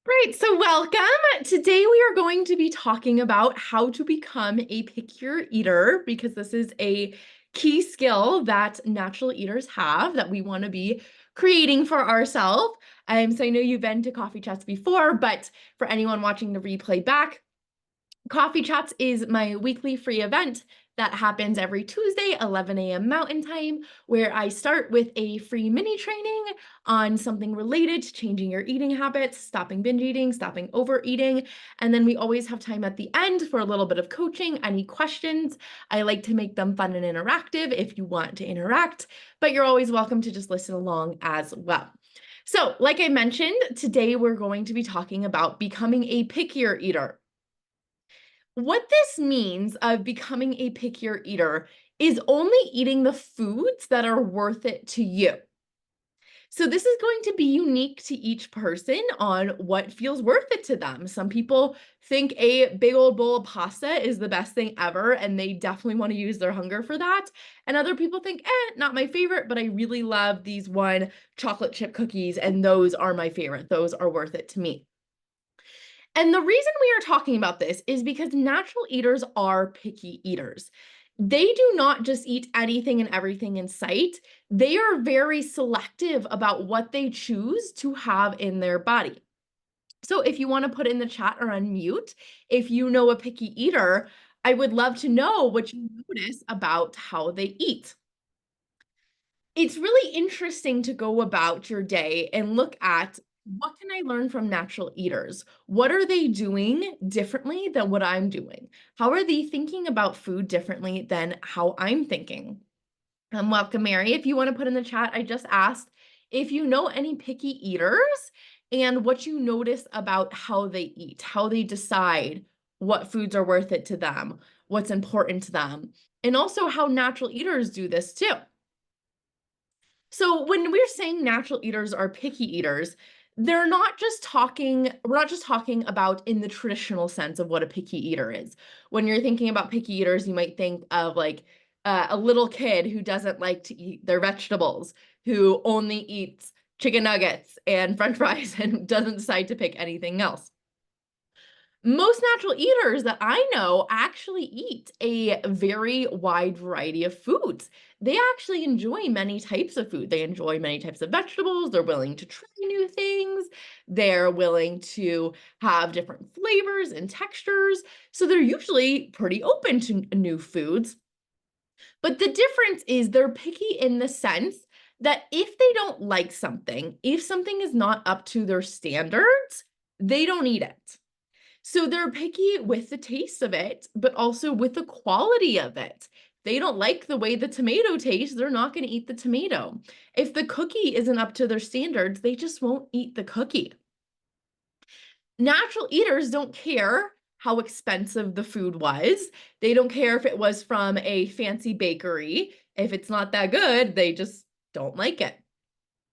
Great, so welcome. Today we are going to be talking about how to become a pickier eater because this is a key skill that natural eaters have that we want to be creating for ourselves. So I know you've been to coffee chats before, but for anyone watching the replay back, Coffee Chats is my weekly free event that happens every Tuesday, 11 a.m. Mountain Time, where I start with a free mini training on something related to changing your eating habits, stopping binge eating, stopping overeating. And then we always have time at the end for a little bit of coaching. Any questions? I like to make them fun and interactive if you want to interact, but you're always welcome to just listen along as well. So, like I mentioned, today we're going to be talking about becoming a pickier eater. What this means of becoming a pickier eater is only eating the foods that are worth it to you. So this is going to be unique to each person on what feels worth it to them. Some people think a big old bowl of pasta is the best thing ever, and they definitely want to use their hunger for that. And other people think, not my favorite, but I really love these one chocolate chip cookies, and those are my favorite. Those are worth it to me. And the reason we are talking about this is because natural eaters are picky eaters. They do not just eat anything and everything in sight. They are very selective about what they choose to have in their body. So if you want to put in the chat or unmute, if you know a picky eater, I would love to know what you notice about how they eat. It's really interesting to go about your day and look at what can I learn from natural eaters? What are they doing differently than what I'm doing? How are they thinking about food differently than how I'm thinking? Welcome, Mary. If you want to put in the chat, I just asked if you know any picky eaters and what you notice about how they eat, how they decide what foods are worth it to them, what's important to them, and also how natural eaters do this too. So when we're saying natural eaters are picky eaters, we're not just talking about in the traditional sense of what a picky eater is. When you're thinking about picky eaters, you might think of like a little kid who doesn't like to eat their vegetables, who only eats chicken nuggets and french fries and doesn't decide to pick anything else. Most natural eaters that I know actually eat a very wide variety of foods. They actually enjoy many types of food. They enjoy many types of vegetables. They're willing to try new things. They're willing to have different flavors and textures. So they're usually pretty open to new foods. But the difference is they're picky in the sense that if they don't like something, if something is not up to their standards, they don't eat it. So they're picky with the taste of it, but also with the quality of it. They don't like the way the tomato tastes, they're not going to eat the tomato. If the cookie isn't up to their standards, they just won't eat the cookie. Natural eaters don't care how expensive the food was. They don't care if it was from a fancy bakery. If it's not that good, they just don't like it.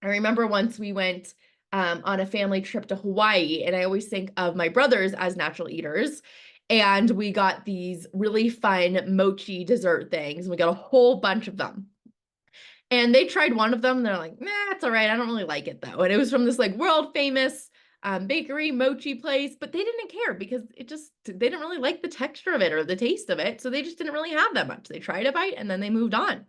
I remember once we went on a family trip to Hawaii, and I always think of my brothers as natural eaters. And we got these really fun mochi dessert things. We got a whole bunch of them. And they tried one of them, and they're like, nah, it's all right. I don't really like it though. And it was from this like world famous bakery mochi place, but they didn't care because they didn't really like the texture of it or the taste of it. So they just didn't really have that much. They tried a bite and then they moved on.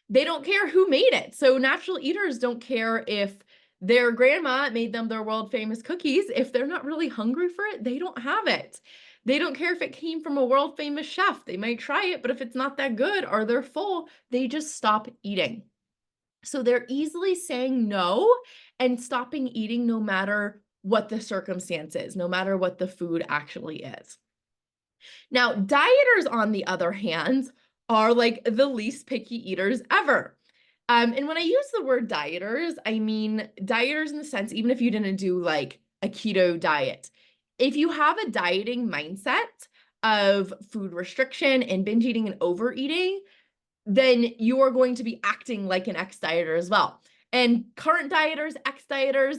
They don't care who made it. So natural eaters don't care if their grandma made them their world famous cookies. If they're not really hungry for it, they don't have it. They don't care if it came from a world famous chef. They might try it, but if it's not that good or they're full, they just stop eating. So they're easily saying no and stopping eating no matter what the circumstance is, no matter what the food actually is. Now, dieters, on the other hand, are like the least picky eaters ever. And when I use the word dieters, I mean dieters in the sense, even if you didn't do like a keto diet, if you have a dieting mindset of food restriction and binge eating and overeating, then you are going to be acting like an ex-dieter as well. And current dieters, ex-dieters,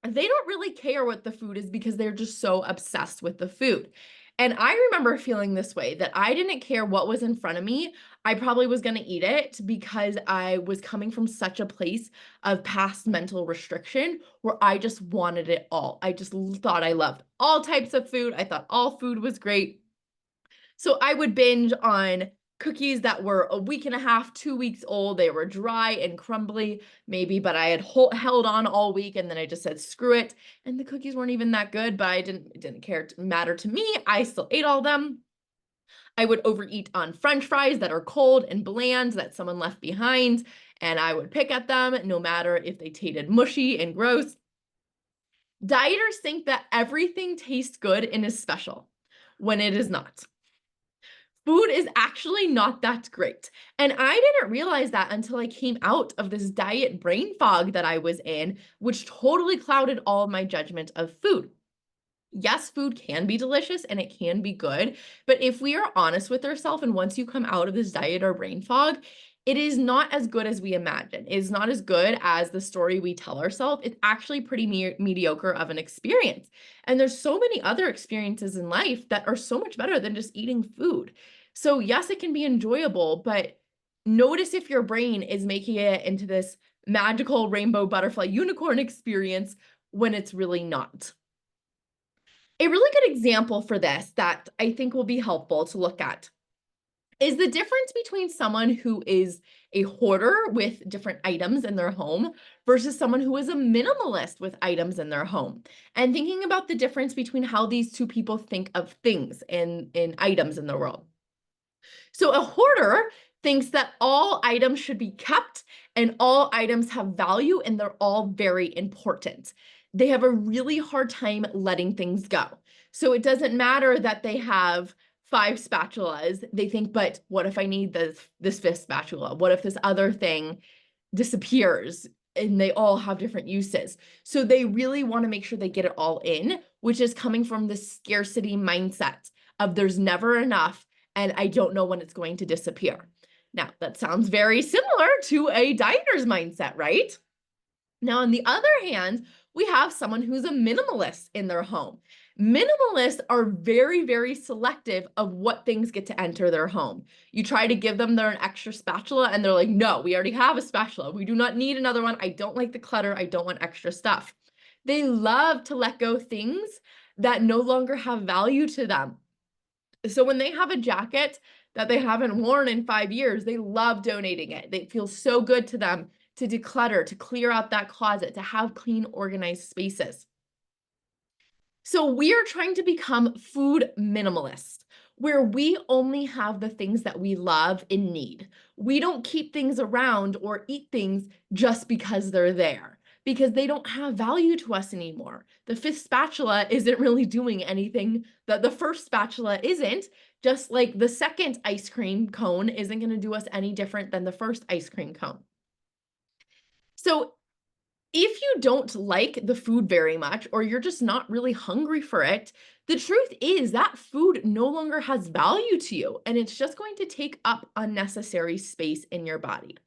they don't really care what the food is because they're just so obsessed with the food. And I remember feeling this way, that I didn't care what was in front of me. I probably was gonna eat it because I was coming from such a place of past mental restriction where I just wanted it all. I just thought I loved all types of food. I thought all food was great. So I would binge on cookies that were a week and a half, 2 weeks old. They were dry and crumbly, maybe, but I had held on all week and then I just said, screw it. And the cookies weren't even that good, but it didn't care to matter to me. I still ate all them. I would overeat on French fries that are cold and bland that someone left behind, and I would pick at them no matter if they tasted mushy and gross. Dieters think that everything tastes good and is special when it is not. Food is actually not that great. And I didn't realize that until I came out of this diet brain fog that I was in, which totally clouded all of my judgment of food. Yes, food can be delicious and it can be good, but if we are honest with ourselves and once you come out of this diet or brain fog, it is not as good as we imagine. It is not as good as the story we tell ourselves. It's actually pretty mediocre of an experience. And there's so many other experiences in life that are so much better than just eating food. So yes, it can be enjoyable, but notice if your brain is making it into this magical rainbow butterfly unicorn experience when it's really not. A really good example for this that I think will be helpful to look at is the difference between someone who is a hoarder with different items in their home versus someone who is a minimalist with items in their home. And thinking about the difference between how these two people think of things and in items in the world. So a hoarder thinks that all items should be kept and all items have value and they're all very important. They have a really hard time letting things go. So it doesn't matter that they have 5 spatulas. They think, but what if I need this fifth spatula? What if this other thing disappears? And they all have different uses. So they really want to make sure they get it all in, which is coming from the scarcity mindset of there's never enough and I don't know when it's going to disappear. Now, that sounds very similar to a dieter's mindset, right? Now, on the other hand, we have someone who's a minimalist in their home. Minimalists are very, very selective of what things get to enter their home. You try to give them an extra spatula and they're like, no, we already have a spatula. We do not need another one. I don't like the clutter. I don't want extra stuff. They love to let go things that no longer have value to them. So when they have a jacket that they haven't worn in 5 years, they love donating it. It feels so good to them to declutter, to clear out that closet, to have clean, organized spaces. So we are trying to become food minimalists, where we only have the things that we love and need. We don't keep things around or eat things just because they're there, because they don't have value to us anymore. The fifth spatula isn't really doing anything that the first spatula isn't, just like the second ice cream cone isn't going to do us any different than the first ice cream cone. So if you don't like the food very much, or you're just not really hungry for it, the truth is that food no longer has value to you, and it's just going to take up unnecessary space in your body.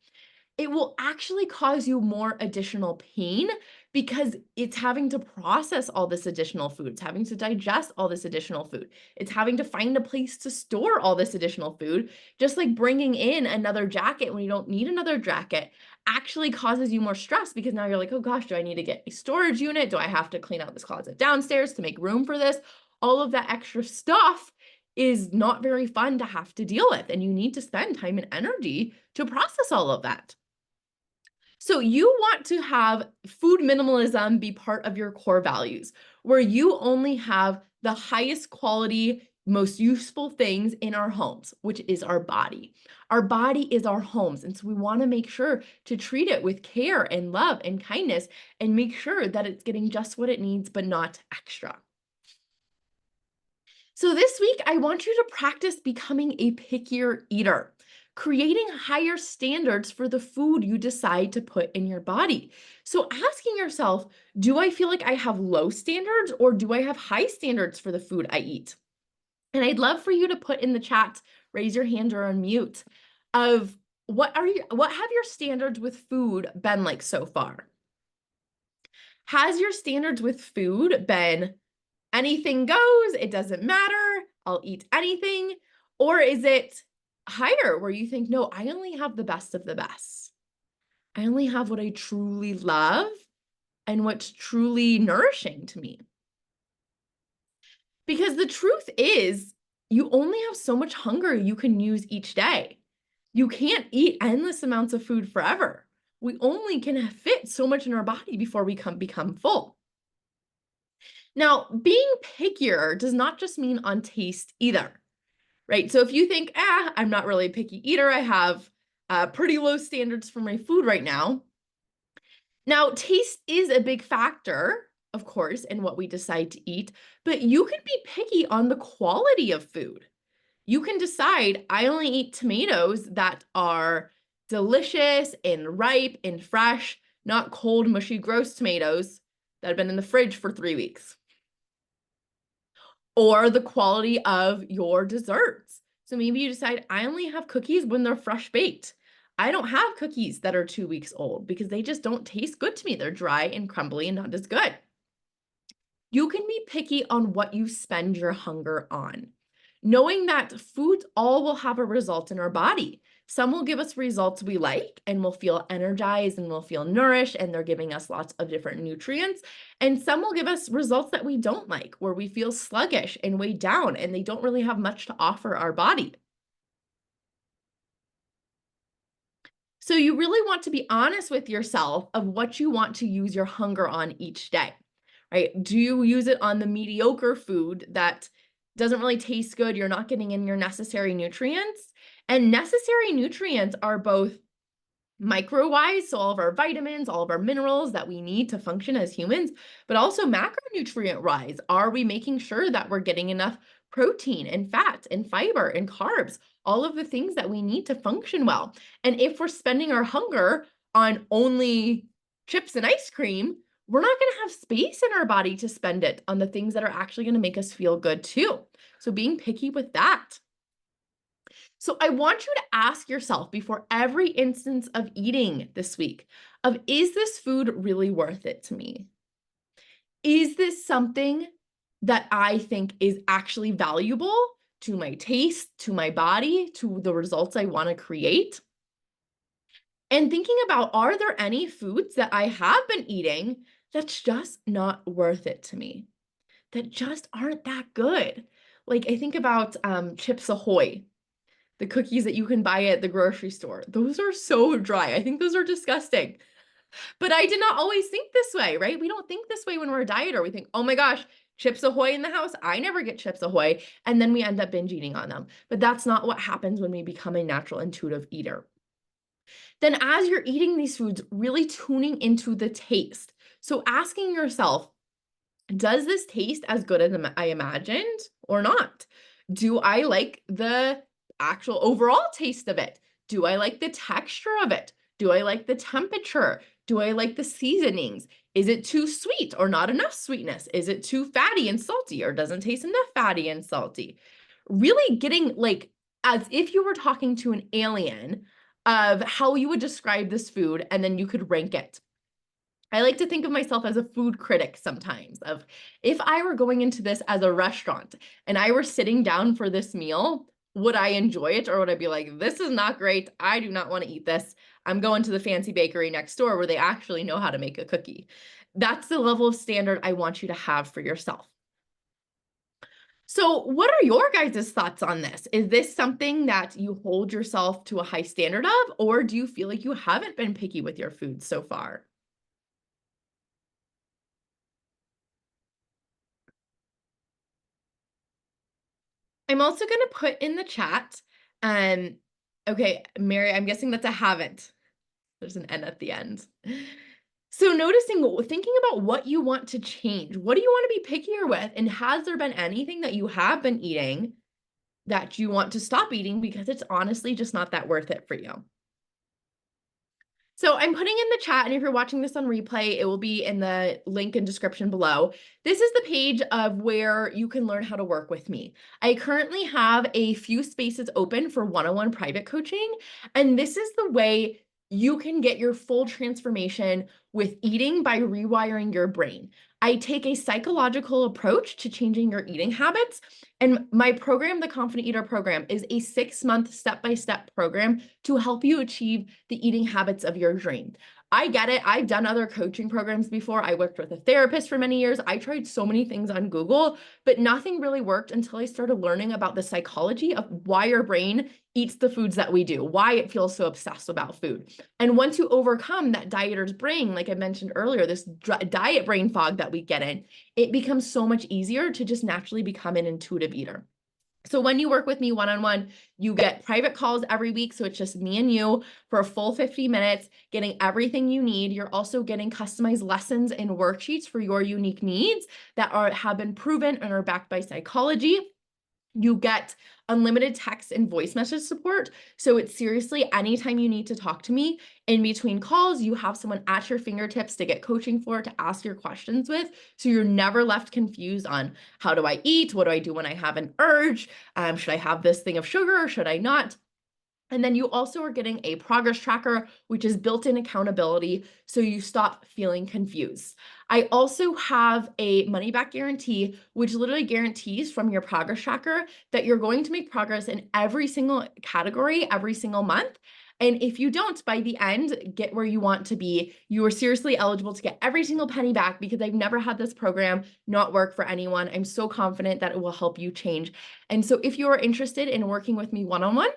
It will actually cause you more additional pain because it's having to process all this additional food. It's having to digest all this additional food. It's having to find a place to store all this additional food. Just like bringing in another jacket when you don't need another jacket actually causes you more stress because now you're like, oh gosh, do I need to get a storage unit? Do I have to clean out this closet downstairs to make room for this? All of that extra stuff is not very fun to have to deal with, and you need to spend time and energy to process all of that. So you want to have food minimalism be part of your core values, where you only have the highest quality, most useful things in our homes, which is our body. Our body is our homes. And so we want to make sure to treat it with care and love and kindness and make sure that it's getting just what it needs, but not extra. So this week, I want you to practice becoming a pickier eater, creating higher standards for the food you decide to put in your body. So asking yourself, do I feel like I have low standards or do I have high standards for the food I eat? And I'd love for you to put in the chat, raise your hand or unmute, of what have your standards with food been like so far? Has your standards with food been anything goes, it doesn't matter, I'll eat anything? Or is it higher where you think, no, I only have the best of the best. I only have what I truly love and what's truly nourishing to me. Because the truth is, you only have so much hunger you can use each day. You can't eat endless amounts of food forever. We only can fit so much in our body before we become full. Now, being pickier does not just mean on taste either, right? So if you think, I'm not really a picky eater, I have pretty low standards for my food right now. Now, taste is a big factor, of course, in what we decide to eat, but you can be picky on the quality of food. You can decide, I only eat tomatoes that are delicious and ripe and fresh, not cold, mushy, gross tomatoes that have been in the fridge for 3 weeks. Or the quality of your desserts. So maybe you decide, I only have cookies when they're fresh baked. I don't have cookies that are 2 weeks old because they just don't taste good to me. They're dry and crumbly and not as good. You can be picky on what you spend your hunger on, knowing that foods all will have a result in our body. Some will give us results we like and we'll feel energized and we'll feel nourished and they're giving us lots of different nutrients. And some will give us results that we don't like, where we feel sluggish and weighed down and they don't really have much to offer our body. So you really want to be honest with yourself of what you want to use your hunger on each day, right? Do you use it on the mediocre food that doesn't really taste good? You're not getting in your necessary nutrients. And necessary nutrients are both micro-wise, so all of our vitamins, all of our minerals that we need to function as humans, but also macronutrient-wise. Are we making sure that we're getting enough protein and fat and fiber and carbs, all of the things that we need to function well? And if we're spending our hunger on only chips and ice cream, we're not going to have space in our body to spend it on the things that are actually going to make us feel good too. So being picky with that. So I want you to ask yourself before every instance of eating this week of, is this food really worth it to me? Is this something that I think is actually valuable to my taste, to my body, to the results I want to create? And thinking about, are there any foods that I have been eating that's just not worth it to me, that just aren't that good? Like I think about Chips Ahoy, the cookies that you can buy at the grocery store. Those are so dry. I think those are disgusting. But I did not always think this way, right? We don't think this way when we're a dieter. We think, oh my gosh, Chips Ahoy in the house. I never get Chips Ahoy. And then we end up binge eating on them. But that's not what happens when we become a natural intuitive eater. Then as you're eating these foods, really tuning into the taste. So asking yourself, does this taste as good as I imagined or not? Do I like the actual overall taste of it? Do I like the texture of it? Do I like the temperature? Do I like the seasonings? Is it too sweet or not enough sweetness? Is it too fatty and salty or doesn't taste enough fatty and salty? Really getting like as if you were talking to an alien of how you would describe this food and then you could rank it. I like to think of myself as a food critic sometimes of, if I were going into this as a restaurant and I were sitting down for this meal, would I enjoy it or would I be like, this is not great. I do not want to eat this. I'm going to the fancy bakery next door where they actually know how to make a cookie. That's the level of standard I want you to have for yourself. So what are your guys' thoughts on this? Is this something that you hold yourself to a high standard of, or do you feel like you haven't been picky with your food so far? I'm also gonna put in the chat, um, okay, Mary, I'm guessing that's a haven't. There's an N at the end. So thinking about what you want to change. What do you want to be pickier with? And has there been anything that you have been eating that you want to stop eating because it's honestly just not that worth it for you? So I'm putting in the chat, and if you're watching this on replay, it will be in the link and description below. This is the page of where you can learn how to work with me. I currently have a few spaces open for one-on-one private coaching, and this is the way you can get your full transformation with eating by rewiring your brain. I take a psychological approach to changing your eating habits. And my program, the Confident Eater program, is a 6-month step-by-step program to help you achieve the eating habits of your dream. I get it. I've done other coaching programs before. I worked with a therapist for many years. I tried so many things on Google, but nothing really worked until I started learning about the psychology of why your brain eats the foods that we do, why it feels so obsessed about food. And once you overcome that dieter's brain, like I mentioned earlier, this diet brain fog that we get in, it becomes so much easier to just naturally become an intuitive eater. So when you work with me one-on-one, you get private calls every week. So it's just me and you for a full 50 minutes, getting everything you need. You're also getting customized lessons and worksheets for your unique needs that have been proven and are backed by psychology. You get unlimited text and voice message support. So it's seriously anytime you need to talk to me in between calls, you have someone at your fingertips to get coaching for, to ask your questions with. So you're never left confused on how do I eat? What do I do when I have an urge? Should I have this thing of sugar or should I not? And then you also are getting a progress tracker, which is built-in accountability, so you stop feeling confused. I also have a money-back guarantee, which literally guarantees from your progress tracker that you're going to make progress in every single category, every single month. And if you don't, by the end, get where you want to be, you are seriously eligible to get every single penny back, because I've never had this program not work for anyone. I'm so confident that it will help you change. And so if you are interested in working with me one-on-one,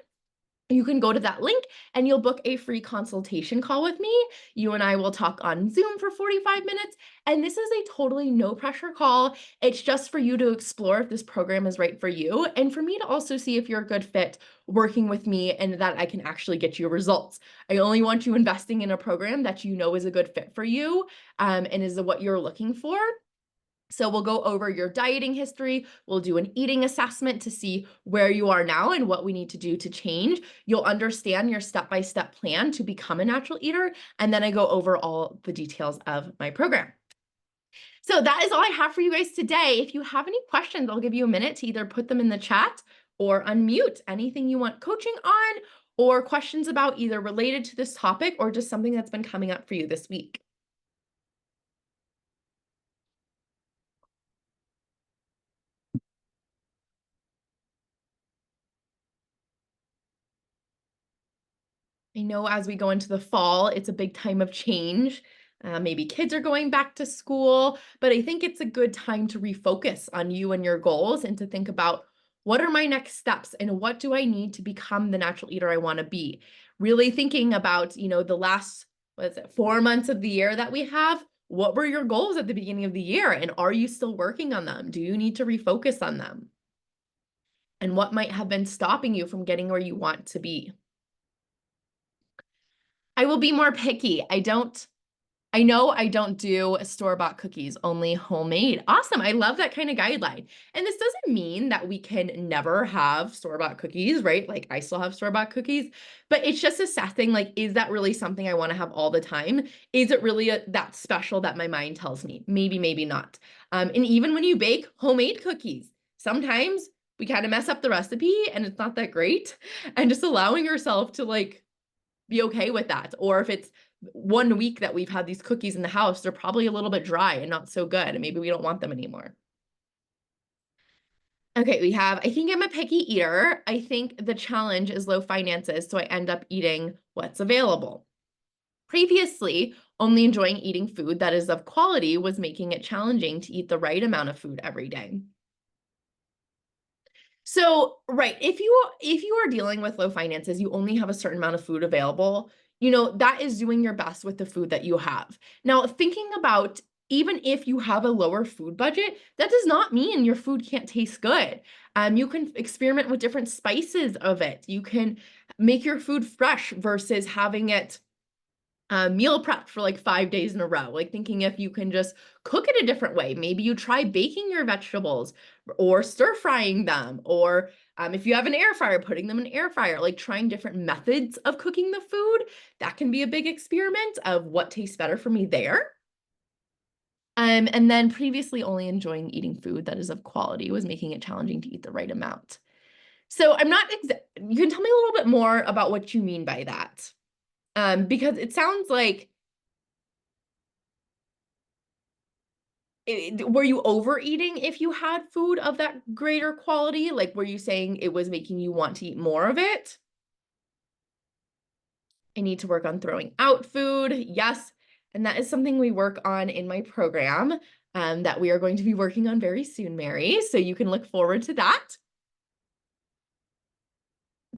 you can go to that link and you'll book a free consultation call with me. You and I will talk on Zoom for 45 minutes. And this is a totally no pressure call. It's just for you to explore if this program is right for you, and for me to also see if you're a good fit working with me and that I can actually get you results. I only want you investing in a program that you know is a good fit for you, and is what you're looking for. So we'll go over your dieting history. We'll do an eating assessment to see where you are now and what we need to do to change. You'll understand your step-by-step plan to become a natural eater. And then I go over all the details of my program. So that is all I have for you guys today. If you have any questions, I'll give you a minute to either put them in the chat or unmute anything you want coaching on, or questions about either related to this topic or just something that's been coming up for you this week. I know as we go into the fall, it's a big time of change. Maybe kids are going back to school, but I think it's a good time to refocus on you and your goals and to think about, what are my next steps and what do I need to become the natural eater I want to be? Really thinking about, the last, 4 months of the year that we have. What were your goals at the beginning of the year? And are you still working on them? Do you need to refocus on them? And what might have been stopping you from getting where you want to be? I will be more picky. I know I don't do store-bought cookies, only homemade. Awesome. I love that kind of guideline. And this doesn't mean that we can never have store-bought cookies, right? Like I still have store-bought cookies, but it's just assessing, like, is that really something I want to have all the time? Is it really that special that my mind tells me? Maybe, maybe not. And even when you bake homemade cookies, sometimes we kind of mess up the recipe and it's not that great. And just allowing yourself to be okay with that. Or if it's 1 week that we've had these cookies in the house, they're probably a little bit dry and not so good, and maybe we don't want them anymore. Okay, we have, I think I'm a picky eater. I think the challenge is low finances, so I end up eating what's available. Previously, only enjoying eating food that is of quality was making it challenging to eat the right amount of food every day. So, right, if you are dealing with low finances, you only have a certain amount of food available, that is doing your best with the food that you have. Now, thinking about, even if you have a lower food budget, that does not mean your food can't taste good. You can experiment with different spices of it. You can make your food fresh versus having it meal prepped for like 5 days in a row, like thinking if you can just cook it a different way. Maybe you try baking your vegetables or stir frying them, or if you have an air fryer, putting them in an air fryer, like trying different methods of cooking the food. That can be a big experiment of what tastes better for me there. And then previously only enjoying eating food that is of quality was making it challenging to eat the right amount. So I'm not, you can tell me a little bit more about what you mean by that. Because it sounds like were you overeating if you had food of that greater quality? Like, were you saying it was making you want to eat more of it? I need to work on throwing out food. Yes. And that is something we work on in my program that we are going to be working on very soon, Mary. So you can look forward to that.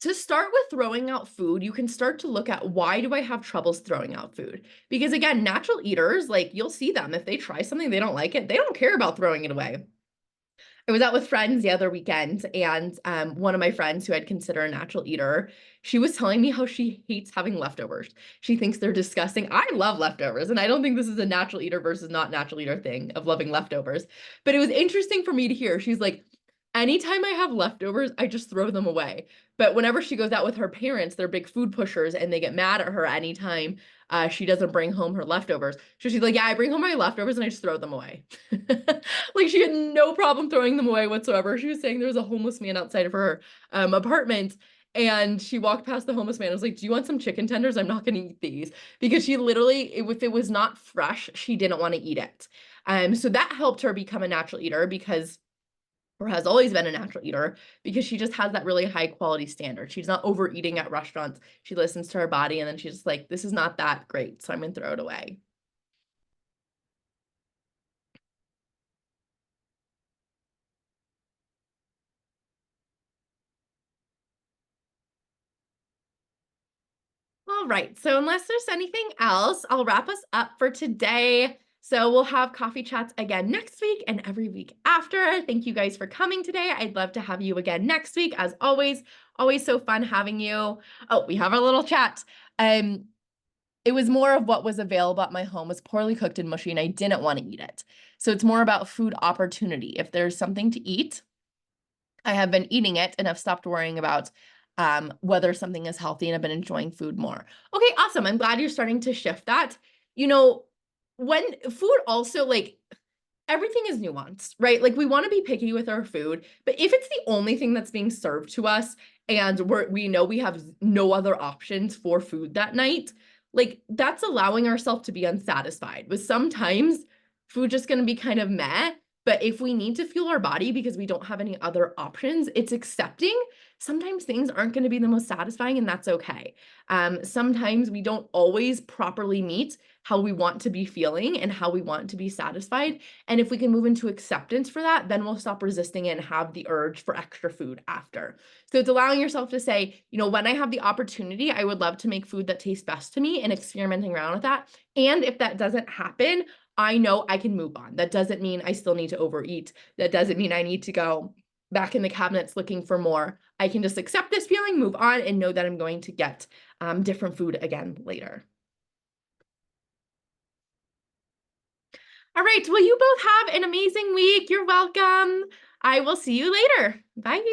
To start with throwing out food, you can start to look at why do I have troubles throwing out food? Because again, natural eaters, like you'll see them, if they try something, they don't like it, they don't care about throwing it away. I was out with friends the other weekend, and one of my friends who I'd consider a natural eater, she was telling me how she hates having leftovers. She thinks they're disgusting. I love leftovers, and I don't think this is a natural eater versus not natural eater thing of loving leftovers. But it was interesting for me to hear. She's like, anytime I have leftovers, I just throw them away. But whenever she goes out with her parents, they're big food pushers, and they get mad at her anytime she doesn't bring home her leftovers. So she's like, yeah, I bring home my leftovers and I just throw them away. Like she had no problem throwing them away whatsoever. She was saying there was a homeless man outside of her apartment, and she walked past the homeless man. I was like, do you want some chicken tenders? I'm not going to eat these, because she literally, if it was not fresh, she didn't want to eat it. So that helped her become a natural eater, because or has always been a natural eater, because she just has that really high quality standard. She's not overeating at restaurants. She listens to her body, and then she's just like, this is not that great, so I'm gonna throw it away. All right, so unless there's anything else, I'll wrap us up for today. So we'll have coffee chats again next week and every week after. Thank you guys for coming today. I'd love to have you again next week. As always so fun having you. Oh, we have our little chat. Um, It was more of what was available at my home was poorly cooked and mushy, and I didn't want to eat it. So it's more about food opportunity. If there's something to eat, I have been eating it, and I've stopped worrying about whether something is healthy, and I've been enjoying food more. Okay, awesome. I'm glad you're starting to shift that. You know, when food also, like, everything is nuanced, right? Like we want to be picky with our food, but if it's the only thing that's being served to us, and we know we have no other options for food that night, like that's allowing ourselves to be unsatisfied. With sometimes food just going to be kind of meh, but if we need to fuel our body because we don't have any other options, it's accepting sometimes things aren't going to be the most satisfying, and that's okay. Sometimes we don't always properly meet how we want to be feeling and how we want to be satisfied. And if we can move into acceptance for that, then we'll stop resisting it and have the urge for extra food after. So it's allowing yourself to say, you know, when I have the opportunity, I would love to make food that tastes best to me, and experimenting around with that. And if that doesn't happen, I know I can move on. That doesn't mean I still need to overeat. That doesn't mean I need to go back in the cabinets looking for more. I can just accept this feeling, move on, and know that I'm going to get different food again later. All right. Well, you both have an amazing week. You're welcome. I will see you later. Bye.